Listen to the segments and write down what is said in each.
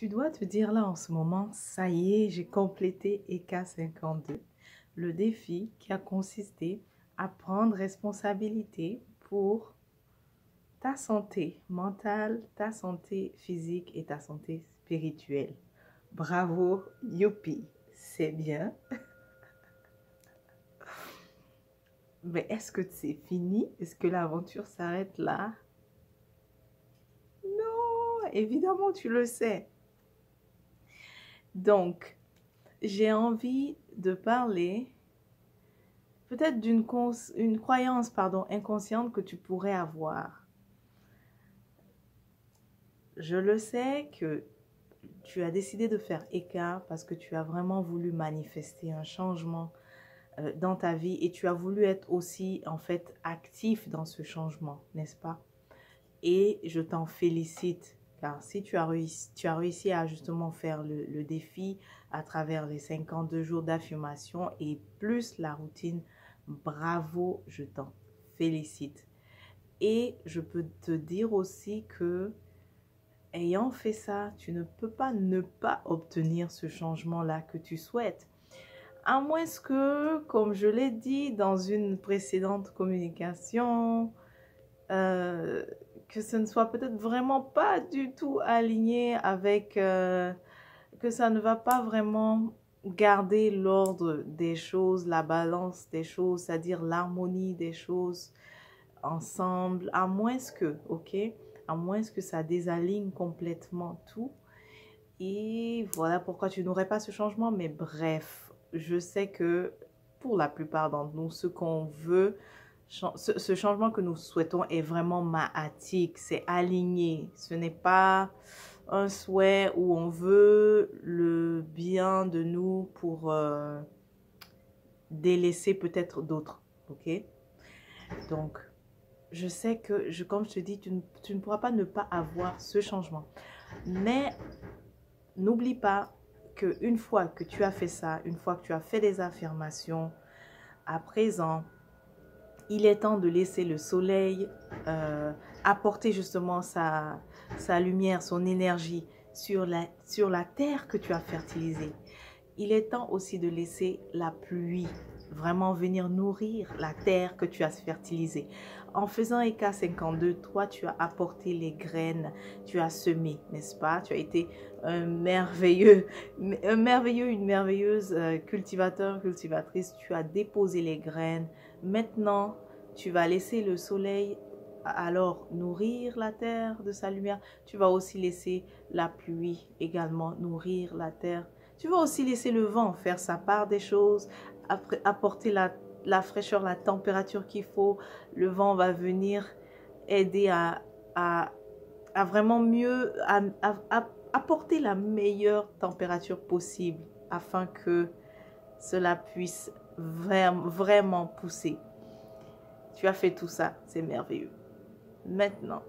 Tu dois te dire là en ce moment, ça y est, j'ai complété EK52, le défi qui a consisté à prendre responsabilité pour ta santé mentale, ta santé physique et ta santé spirituelle. Bravo, youpi, c'est bien. Mais est-ce que c'est fini? Est-ce que l'aventure s'arrête là? Non, évidemment, tu le sais. Donc, j'ai envie de parler peut-être d'une croyance inconsciente que tu pourrais avoir. Je le sais que tu as décidé de faire écart parce que tu as vraiment voulu manifester un changement dans ta vie et tu as voulu être aussi en fait actif dans ce changement, n'est-ce pas? Et je t'en félicite car si tu as réussi à justement faire le défi à travers les 52 jours d'affirmation et plus la routine, bravo, je t'en félicite. Et je peux te dire aussi que ayant fait ça, tu ne peux pas ne pas obtenir ce changement-là que tu souhaites. À moins que, comme je l'ai dit dans une précédente communication, que ce ne soit peut-être vraiment pas du tout aligné avec, que ça ne va pas vraiment garder l'ordre des choses, la balance des choses, c'est-à-dire l'harmonie des choses ensemble, à moins que, ok, à moins que ça désaligne complètement tout. Et voilà pourquoi tu n'aurais pas ce changement. Mais bref, je sais que pour la plupart d'entre nous, ce qu'on veut, ce changement que nous souhaitons est vraiment mahatique, c'est aligné. Ce n'est pas un souhait où on veut le bien de nous pour délaisser peut-être d'autres, ok? Donc, je sais que, comme je te dis, tu ne pourras pas ne pas avoir ce changement. Mais n'oublie pas qu'une fois que tu as fait ça, une fois que tu as fait des affirmations, à présent, il est temps de laisser le soleil apporter justement sa lumière, son énergie sur la terre que tu as fertilisée. Il est temps aussi de laisser la pluie vraiment venir nourrir la terre que tu as fertilisée. En faisant EK52, toi, tu as apporté les graines, tu as semé, n'est-ce pas? Tu as été une merveilleuse cultivateur, cultivatrice. Tu as déposé les graines. Maintenant, tu vas laisser le soleil alors nourrir la terre de sa lumière. Tu vas aussi laisser la pluie également nourrir la terre. Tu vas aussi laisser le vent faire sa part des choses, apporter la fraîcheur, la température qu'il faut. Le vent va venir aider à vraiment mieux, apporter la meilleure température possible afin que cela puisse vraiment pousser. Tu as fait tout ça, c'est merveilleux. Maintenant,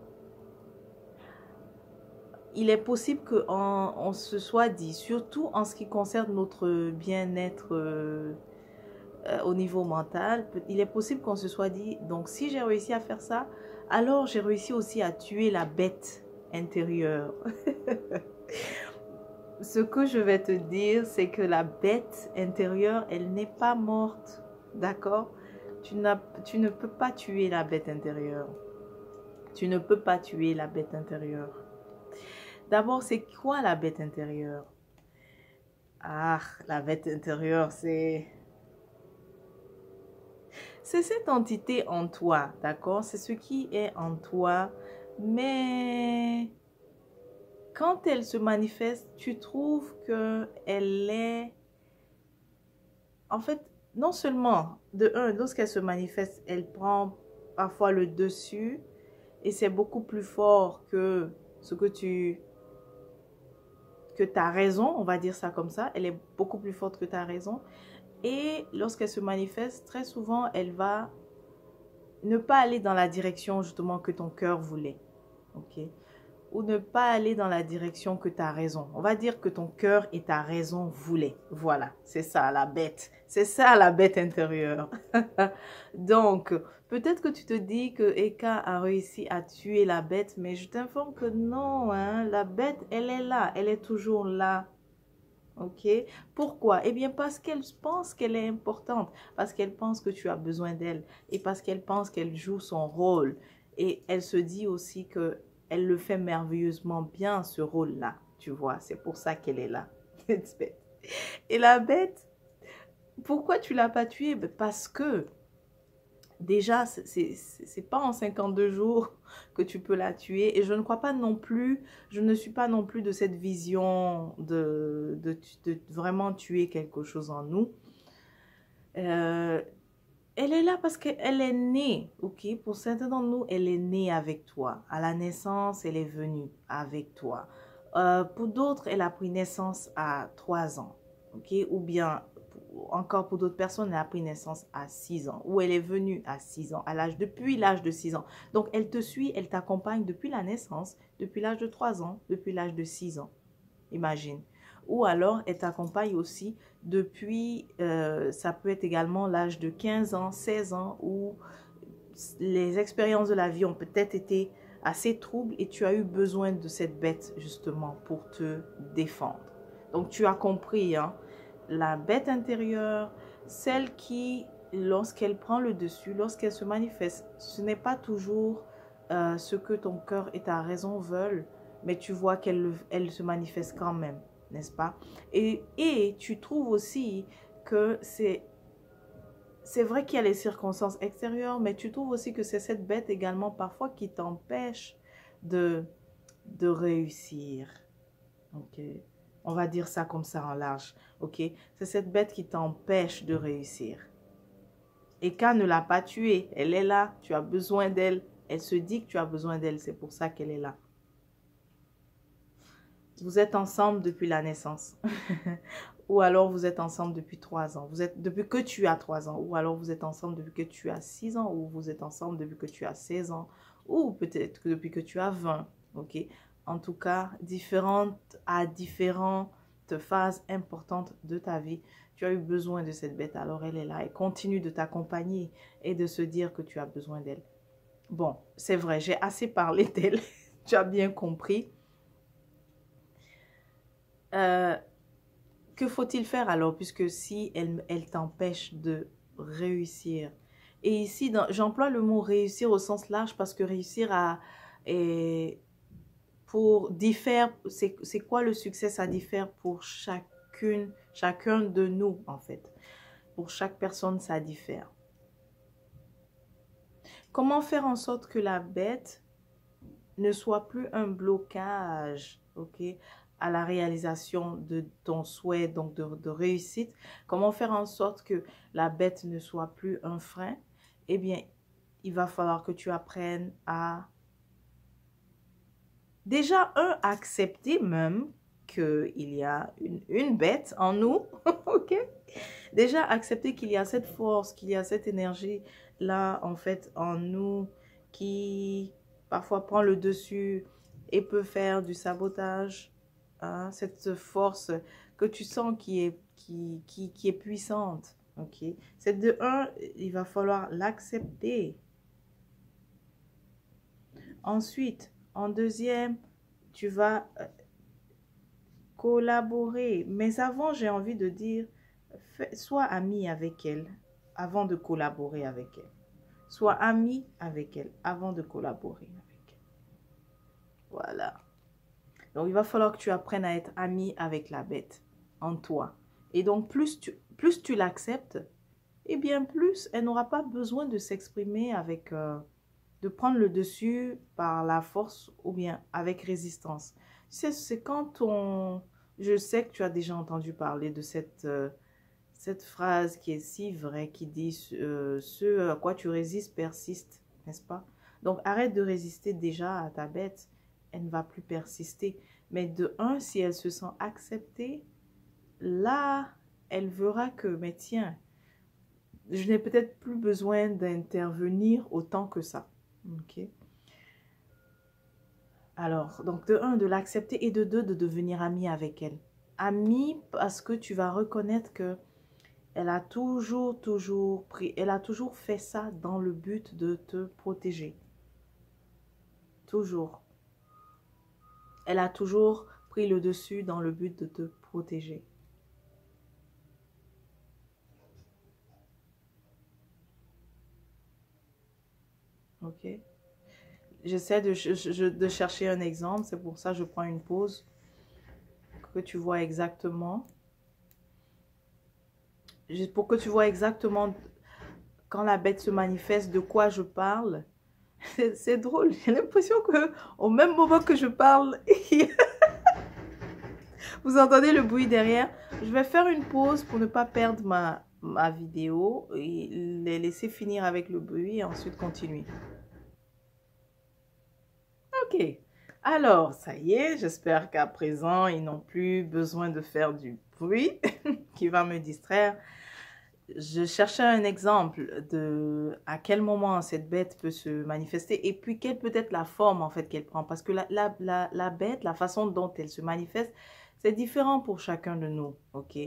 il est possible qu'on se soit dit, surtout en ce qui concerne notre bien-être au niveau mental, il est possible qu'on se soit dit, donc si j'ai réussi à faire ça, alors j'ai réussi aussi à tuer la bête intérieure. Ce que je vais te dire, c'est que la bête intérieure, elle n'est pas morte, d'accord? Tu ne peux pas tuer la bête intérieure. Tu ne peux pas tuer la bête intérieure. D'abord, c'est quoi la bête intérieure? Ah, la bête intérieure, c'est cette entité en toi, d'accord? C'est ce qui est en toi, mais quand elle se manifeste, tu trouves qu'elle est... En fait, non seulement, de un, lorsqu'elle se manifeste, elle prend parfois le dessus et c'est beaucoup plus fort que ce que ta raison, on va dire ça comme ça, elle est beaucoup plus forte que ta raison. Et lorsqu'elle se manifeste, très souvent, elle va ne pas aller dans la direction justement que ton cœur voulait. Ok? ou ne pas aller dans la direction que ta raison. On va dire que ton cœur et ta raison voulaient. Voilà, c'est ça la bête. C'est ça la bête intérieure. Donc, peut-être que tu te dis que Eka a réussi à tuer la bête, mais je t'informe que non, hein, la bête, elle est là, elle est toujours là. Ok? Pourquoi? Eh bien, parce qu'elle pense qu'elle est importante, parce qu'elle pense que tu as besoin d'elle et parce qu'elle pense qu'elle joue son rôle. Et elle se dit aussi que elle le fait merveilleusement bien, ce rôle-là. Tu vois, c'est pour ça qu'elle est là. Et la bête, pourquoi tu l'as pas tuée? Parce que déjà, c'est pas en 52 jours que tu peux la tuer. Et je ne crois pas non plus, je ne suis pas non plus de cette vision de vraiment tuer quelque chose en nous. Elle est là parce qu'elle est née, ok? Pour certains d'entre nous, elle est née avec toi. À la naissance, elle est venue avec toi. Pour d'autres, elle a pris naissance à 3 ans, ok? Ou bien, encore pour d'autres personnes, elle a pris naissance à 6 ans. Ou elle est venue à 6 ans, depuis l'âge de 6 ans. Donc, elle te suit, elle t'accompagne depuis la naissance, depuis l'âge de 3 ans, depuis l'âge de 6 ans. Imagine. Ou alors, elle t'accompagne aussi depuis, ça peut être également l'âge de 15 ans, 16 ans, où les expériences de la vie ont peut-être été assez troubles et tu as eu besoin de cette bête justement pour te défendre. Donc, tu as compris, hein, la bête intérieure, celle qui, lorsqu'elle prend le dessus, lorsqu'elle se manifeste, ce n'est pas toujours ce que ton cœur et ta raison veulent, mais tu vois qu'elle se manifeste quand même, n'est-ce pas? Et tu trouves aussi que c'est vrai qu'il y a les circonstances extérieures, mais tu trouves aussi que c'est cette bête également parfois qui t'empêche de réussir. Ok? On va dire ça comme ça en large. Ok? C'est cette bête qui t'empêche de réussir. Eka ne l'a pas tuée. Elle est là. Tu as besoin d'elle. Elle se dit que tu as besoin d'elle. C'est pour ça qu'elle est là. Vous êtes ensemble depuis la naissance. Ou alors vous êtes ensemble depuis 3 ans. Vous êtes depuis que tu as 3 ans. Ou alors vous êtes ensemble depuis que tu as 6 ans. Ou vous êtes ensemble depuis que tu as 16 ans. Ou peut-être que depuis que tu as 20. Ok? En tout cas, à différentes phases importantes de ta vie, tu as eu besoin de cette bête. Alors elle est là. Elle continue de t'accompagner et de se dire que tu as besoin d'elle. Bon, c'est vrai, j'ai assez parlé d'elle. Tu as bien compris. Que faut-il faire alors, puisque si elle t'empêche de réussir? Et ici, j'emploie le mot réussir au sens large parce que réussir c'est quoi le succès? Ça diffère pour chacun de nous, en fait. Pour chaque personne, ça diffère. Comment faire en sorte que la bête ne soit plus un blocage, ok, à la réalisation de ton souhait, donc de réussite? Comment faire en sorte que la bête ne soit plus un frein? Eh bien, il va falloir que tu apprennes à déjà, accepter même qu'il y a une bête en nous, ok? Déjà, accepter qu'il y a cette force, qu'il y a cette énergie-là, en fait, en nous, qui parfois prend le dessus et peut faire du sabotage. Hein? Cette force que tu sens qui est puissante, ok? C'est de un, il va falloir l'accepter. Ensuite, en deuxième, tu vas collaborer. Mais avant, j'ai envie de dire, sois ami avec elle avant de collaborer avec elle. Sois ami avec elle avant de collaborer avec elle. Voilà. Donc, il va falloir que tu apprennes à être ami avec la bête en toi. Et donc, plus tu l'acceptes, et bien plus, elle n'aura pas besoin de s'exprimer avec... de prendre le dessus par la force ou bien avec résistance. C'est quand on... Je sais que tu as déjà entendu parler de cette phrase qui est si vraie, qui dit ce à quoi tu résistes persiste, n'est-ce pas? Donc arrête de résister déjà à ta bête, elle ne va plus persister. Mais de un, si elle se sent acceptée, là, elle verra que, mais tiens, je n'ai peut-être plus besoin d'intervenir autant que ça. Ok. Alors, donc de un, de l'accepter et de deux, de devenir ami avec elle. Ami parce que tu vas reconnaître que elle a toujours pris, elle a toujours fait ça dans le but de te protéger. Toujours. Elle a toujours pris le dessus dans le but de te protéger. Ok? J'essaie de chercher un exemple, c'est pour ça que je prends une pause, que tu vois exactement. Pour que tu vois exactement quand la bête se manifeste, de quoi je parle. C'est drôle, j'ai l'impression que au même moment que je parle, vous entendez le bruit derrière. Je vais faire une pause pour ne pas perdre ma vidéo et les laisser finir avec le bruit et ensuite continuer. Ok, alors ça y est, j'espère qu'à présent, ils n'ont plus besoin de faire du bruit qui va me distraire. Je cherchais un exemple de à quel moment cette bête peut se manifester et puis quelle peut être la forme en fait qu'elle prend. Parce que la bête, la façon dont elle se manifeste, c'est différent pour chacun de nous. Ok.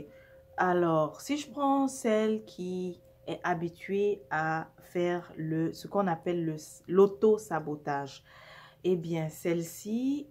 Alors, si je prends celle qui est habituée à faire ce qu'on appelle l'auto-sabotage, eh bien, celle-ci,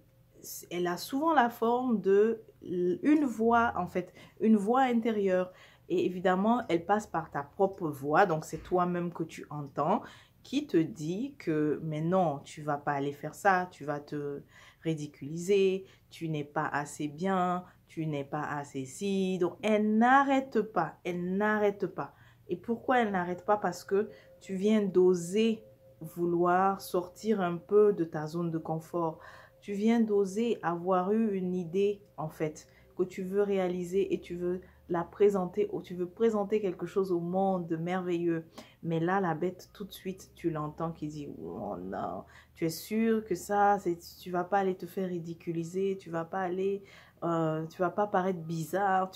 elle a souvent la forme de une voix, en fait, une voix intérieure. Et évidemment, elle passe par ta propre voix, donc c'est toi-même que tu entends, qui te dit que, mais non, tu vas pas aller faire ça, tu vas te ridiculiser, tu n'es pas assez bien, tu n'es pas assez si. Donc, elle n'arrête pas, elle n'arrête pas. Et pourquoi elle n'arrête pas? Parce que tu viens d'oser vouloir sortir un peu de ta zone de confort. Tu viens d'oser avoir eu une idée, en fait, que tu veux réaliser et tu veux la présenter ou tu veux présenter quelque chose au monde de merveilleux. Mais là, la bête, tout de suite, tu l'entends qui dit, oh non, tu es sûr que ça, tu vas pas aller te faire ridiculiser, tu vas pas paraître bizarre,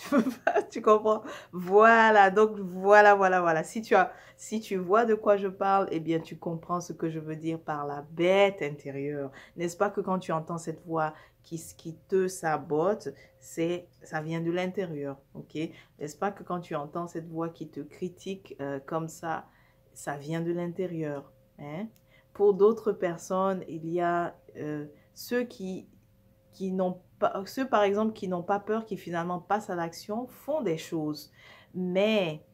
tu comprends? Voilà, donc voilà. Si tu vois de quoi je parle, eh bien, tu comprends ce que je veux dire par la bête intérieure. N'est-ce pas que quand tu entends cette voix qui te sabote, ça vient de l'intérieur, ok? N'est-ce pas que quand tu entends cette voix qui te critique comme ça vient de l'intérieur, hein? Pour d'autres personnes, il y a ceux qui n'ont pas, ceux par exemple qui n'ont pas peur, qui finalement passent à l'action, font des choses. Mais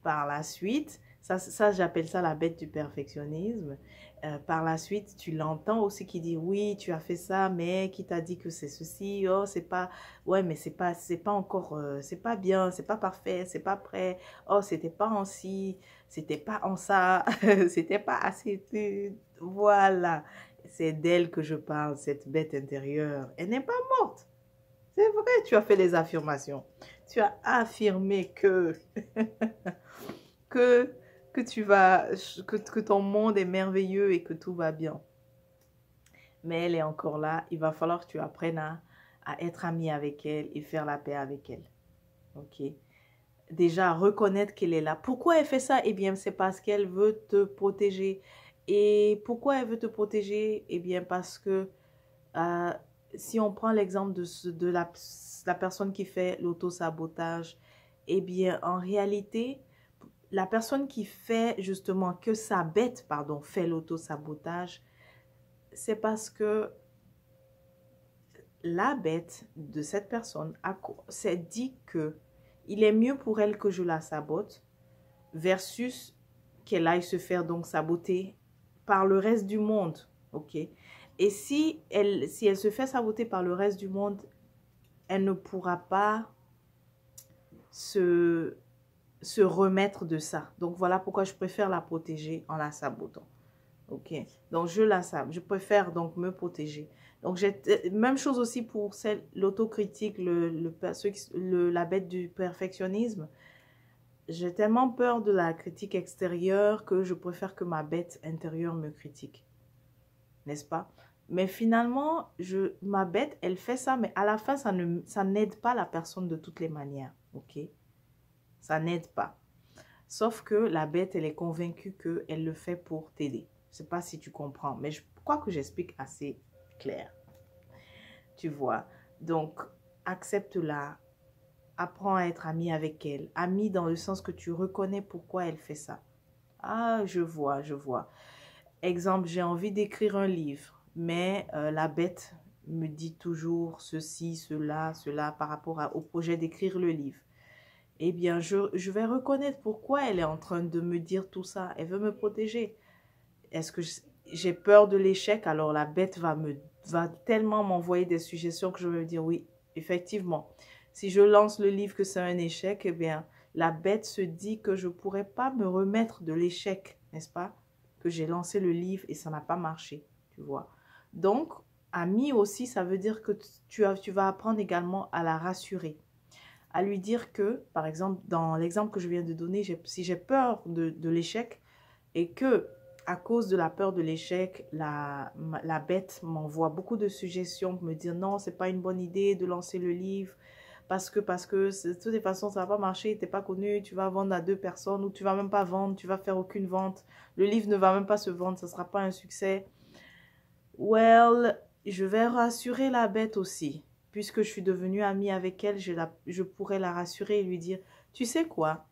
par la suite, ça j'appelle ça la bête du perfectionnisme. Par la suite, tu l'entends aussi qui dit oui, tu as fait ça, mais qui t'a dit que c'est ceci, oh, c'est pas, ouais, mais c'est pas encore, c'est pas bien, c'est pas parfait, c'est pas prêt, oh, c'était pas en ci, c'était pas en ça, c'était pas assez, voilà. C'est d'elle que je parle, cette bête intérieure. Elle n'est pas morte. C'est vrai, tu as fait les affirmations. Tu as affirmé que, que tu vas, que ton monde est merveilleux et que tout va bien. Mais elle est encore là. Il va falloir que tu apprennes à être ami avec elle et faire la paix avec elle. Ok? Déjà, reconnaître qu'elle est là. Pourquoi elle fait ça? Eh bien, c'est parce qu'elle veut te protéger. Et pourquoi elle veut te protéger? Eh bien, parce que euh, si on prend l'exemple de la personne qui fait l'auto-sabotage, eh bien, en réalité, la personne qui fait justement que sa bête, pardon, fait l'auto-sabotage, c'est parce que la bête de cette personne s'est dit que il est mieux pour elle que je la sabote versus qu'elle aille se faire donc saboter par le reste du monde, ok? Et si elle se fait saboter par le reste du monde, elle ne pourra pas se remettre de ça. Donc, voilà pourquoi je préfère la protéger en la sabotant. Ok, donc je la sabote. Je préfère donc me protéger. Donc, même chose aussi pour l'autocritique, la bête du perfectionnisme. J'ai tellement peur de la critique extérieure que je préfère que ma bête intérieure me critique. N'est-ce pas? Mais finalement, ma bête, elle fait ça, mais à la fin, ça n'aide pas la personne de toutes les manières. Ok? Ça n'aide pas. Sauf que la bête, elle est convaincue qu'elle le fait pour t'aider. Je ne sais pas si tu comprends, mais je crois que j'explique assez clair. Tu vois. Donc, accepte-la. Apprends à être ami avec elle. Ami dans le sens que tu reconnais pourquoi elle fait ça. Ah, je vois, je vois. Exemple, j'ai envie d'écrire un livre, mais la bête me dit toujours ceci, cela par rapport au projet d'écrire le livre. Eh bien, je vais reconnaître pourquoi elle est en train de me dire tout ça. Elle veut me protéger. Est-ce que j'ai peur de l'échec? Alors la bête va tellement m'envoyer des suggestions que je vais me dire oui, effectivement. Si je lance le livre que c'est un échec, eh bien, la bête se dit que je ne pourrais pas me remettre de l'échec, n'est-ce pas? Que j'ai lancé le livre et ça n'a pas marché, tu vois. Donc, ami aussi, ça veut dire que tu vas apprendre également à la rassurer. À lui dire que, par exemple, dans l'exemple que je viens de donner, si j'ai peur de l'échec et que, à cause de la peur de l'échec, la bête m'envoie beaucoup de suggestions pour me dire non, c'est pas une bonne idée de lancer le livre parce que de toutes les façons, ça va pas marcher, t'es pas connu, tu vas vendre à 2 personnes ou tu vas même pas vendre, tu vas faire aucune vente, le livre ne va même pas se vendre, ça sera pas un succès. Well, je vais rassurer la bête aussi. Puisque je suis devenue amie avec elle, je pourrais la rassurer et lui dire, tu sais quoi?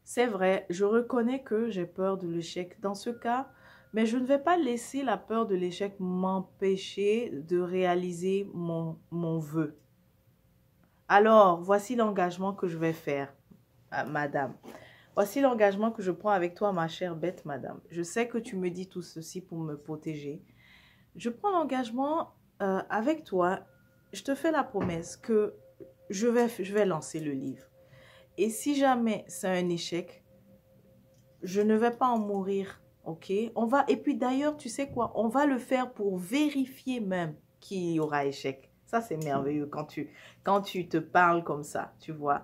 C'est vrai, je reconnais que j'ai peur de l'échec dans ce cas, mais je ne vais pas laisser la peur de l'échec m'empêcher de réaliser mon vœu. Alors, voici l'engagement que je vais faire, madame. Voici l'engagement que je prends avec toi, ma chère bête, madame. Je sais que tu me dis tout ceci pour me protéger. Je prends l'engagement avec toi. Je te fais la promesse que je vais lancer le livre. Et si jamais c'est un échec, je ne vais pas en mourir, ok? Et puis d'ailleurs, tu sais quoi? On va le faire pour vérifier même qu'il y aura échec. Ça, c'est merveilleux quand tu te parles comme ça, tu vois.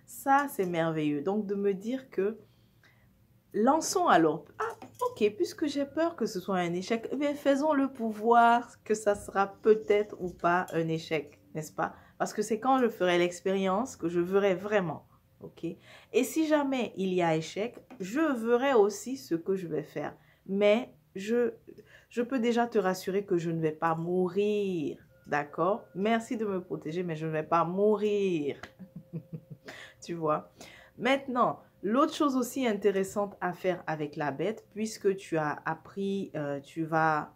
Ça, c'est merveilleux. Donc, de me dire que lançons alors. Ah, ok, puisque j'ai peur que ce soit un échec, eh bien, faisons-le pour voir que ça sera peut-être ou pas un échec, n'est-ce pas? Parce que c'est quand je ferai l'expérience que je verrai vraiment, ok? Et si jamais il y a échec, je verrai aussi ce que je vais faire. Mais je peux déjà te rassurer que je ne vais pas mourir, d'accord? Merci de me protéger, mais je ne vais pas mourir, tu vois? Maintenant, l'autre chose aussi intéressante à faire avec la bête, puisque tu as appris, tu vas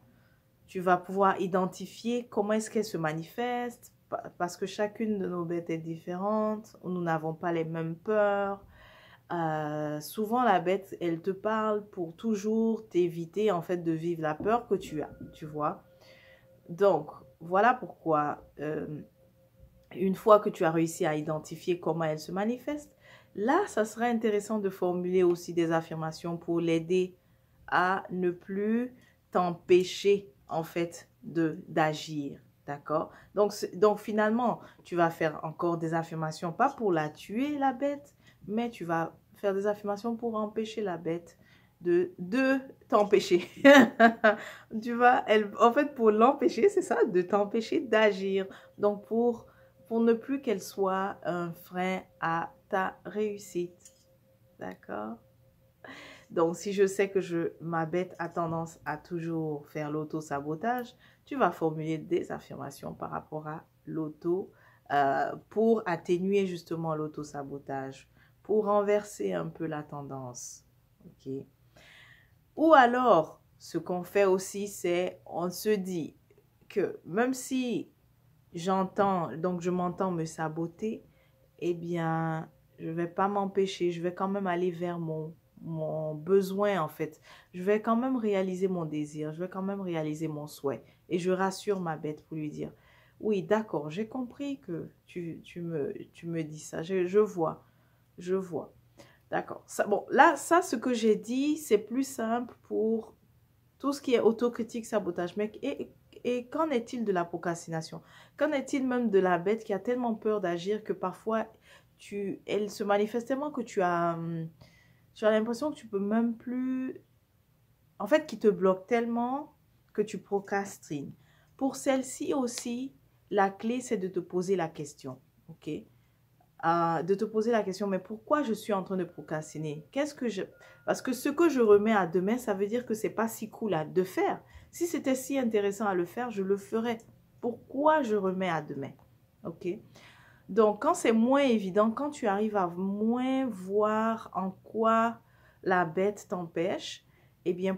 pouvoir identifier comment est-ce qu'elle se manifeste, parce que chacune de nos bêtes est différente, nous n'avons pas les mêmes peurs. Souvent, la bête, elle te parle pour toujours t'éviter en fait de vivre la peur que tu as, tu vois. Donc, voilà pourquoi, une fois que tu as réussi à identifier comment elle se manifeste, là, ça serait intéressant de formuler aussi des affirmations pour l'aider à ne plus t'empêcher, en fait, d'agir. D'accord? Donc, finalement, tu vas faire encore des affirmations, pas pour la tuer, la bête, mais tu vas faire des affirmations pour empêcher la bête de t'empêcher. Tu vois, en fait, pour l'empêcher, c'est ça, de t'empêcher d'agir. Donc, pour ne plus qu'elle soit un frein à ta réussite. D'accord? Donc, si je sais que ma bête a tendance à toujours faire l'auto-sabotage, tu vas formuler des affirmations par rapport à pour atténuer justement l'auto-sabotage, pour renverser un peu la tendance. OK? Ou alors, ce qu'on fait aussi, c'est on se dit que même si je m'entends me saboter, eh bien, je ne vais pas m'empêcher, je vais quand même aller vers mon besoin en fait. Je vais quand même réaliser mon désir, je vais quand même réaliser mon souhait. Et je rassure ma bête pour lui dire, oui, d'accord, j'ai compris que tu me dis ça, je vois. D'accord. Bon, là, ce que j'ai dit, c'est plus simple pour tout ce qui est autocritique, sabotage. Mais et qu'en est-il de la procrastination? Qu'en est-il même de la bête qui a tellement peur d'agir que parfois, elle se manifeste tellement que tu as l'impression que tu peux même plus... En fait, qui te bloque tellement que tu procrastines. Pour celle-ci aussi, la clé, c'est de te poser la question. OK? De te poser la question, mais pourquoi je suis en train de procrastiner? Parce que ce que je remets à demain, ça veut dire que c'est pas si cool de faire. Si c'était si intéressant à le faire, je le ferais. Pourquoi je remets à demain? Ok? Donc, quand c'est moins évident, quand tu arrives à moins voir en quoi la bête t'empêche, eh bien,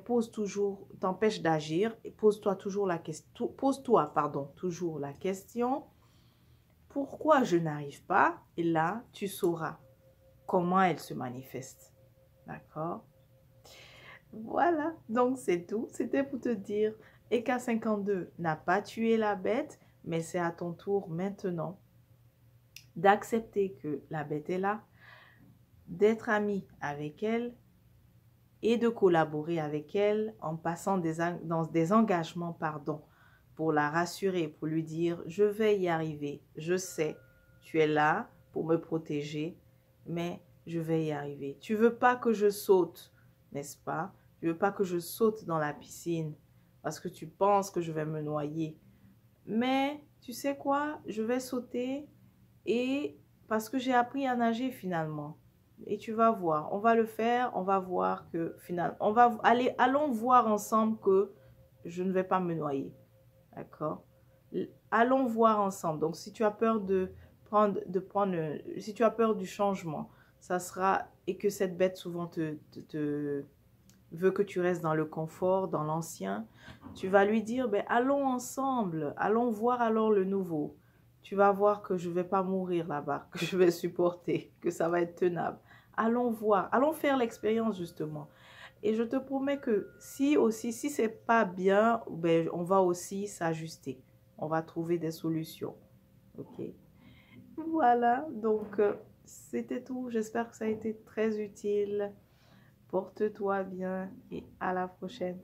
t'empêche d'agir, et pose-toi toujours la question, toujours la question, pourquoi je n'arrive pas? Et là, tu sauras comment elle se manifeste. D'accord? Voilà, donc c'est tout. C'était pour te dire, EK52 n'a pas tué la bête, mais c'est à ton tour maintenant d'accepter que la bête est là, d'être ami avec elle et de collaborer avec elle en passant dans des engagements, pour la rassurer, pour lui dire, je vais y arriver, je sais, tu es là pour me protéger, mais je vais y arriver. Tu veux pas que je saute, n'est-ce pas? Tu veux pas que je saute dans la piscine parce que tu penses que je vais me noyer. Mais tu sais quoi? Je vais sauter et parce que j'ai appris à nager finalement. Et tu vas voir, on va le faire, on va voir que finalement, allons voir ensemble que je ne vais pas me noyer. D'accord? Allons voir ensemble. Donc, si tu as peur si tu as peur du changement, ça sera, et que cette bête souvent te veut que tu restes dans le confort, dans l'ancien, tu vas lui dire, ben, allons ensemble, allons voir alors le nouveau. Tu vas voir que je ne vais pas mourir là-bas, que je vais supporter, que ça va être tenable. Allons voir, allons faire l'expérience justement. Et je te promets que si c'est pas bien, ben, on va aussi s'ajuster. On va trouver des solutions. Ok? Voilà, donc c'était tout. J'espère que ça a été très utile. Porte-toi bien et à la prochaine.